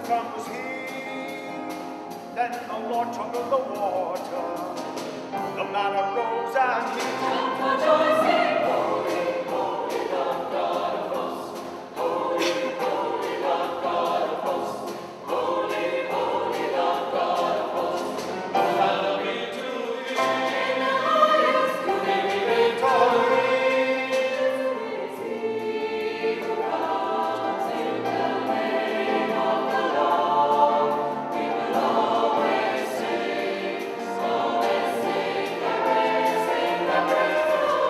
strong was he. Then the Lord troubled the water. The man arose and he rejoicing, holy, holy Lord God of hosts. Holy, holy Lord God of hosts. Holy, holy Lord God of hosts. Hosanna be to thee. In the highest good and victory. Is he who comes in the name of the Lord. We will always sing, always sing the praise,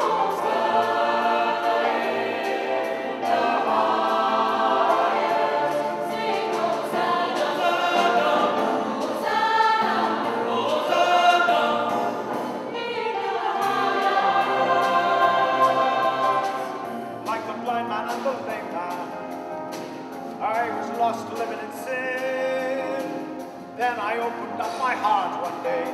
Hosanna in the highest. Sing Hosanna, Hosanna, Hosanna in the highest. like the blind man and the lame man. I was lost living in sin. Then I opened up my heart one day.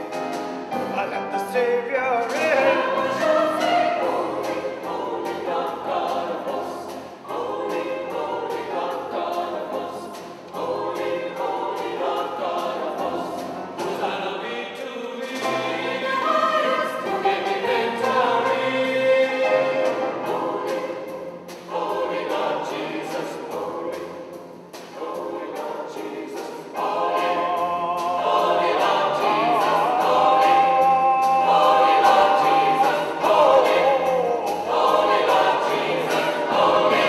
I let the Savior in. We shall sing, holy, holy Lord God of hosts. Holy, holy Lord God of hosts. Holy, holy Lord God of hosts. Hosanna be to thee. In the highest, give me victory. Holy, holy Lord Jesus. Holy, holy Lord Jesus. Holy, holy Lord Jesus. Holy, holy Lord Jesus. Holy, holy Lord Jesus. Holy.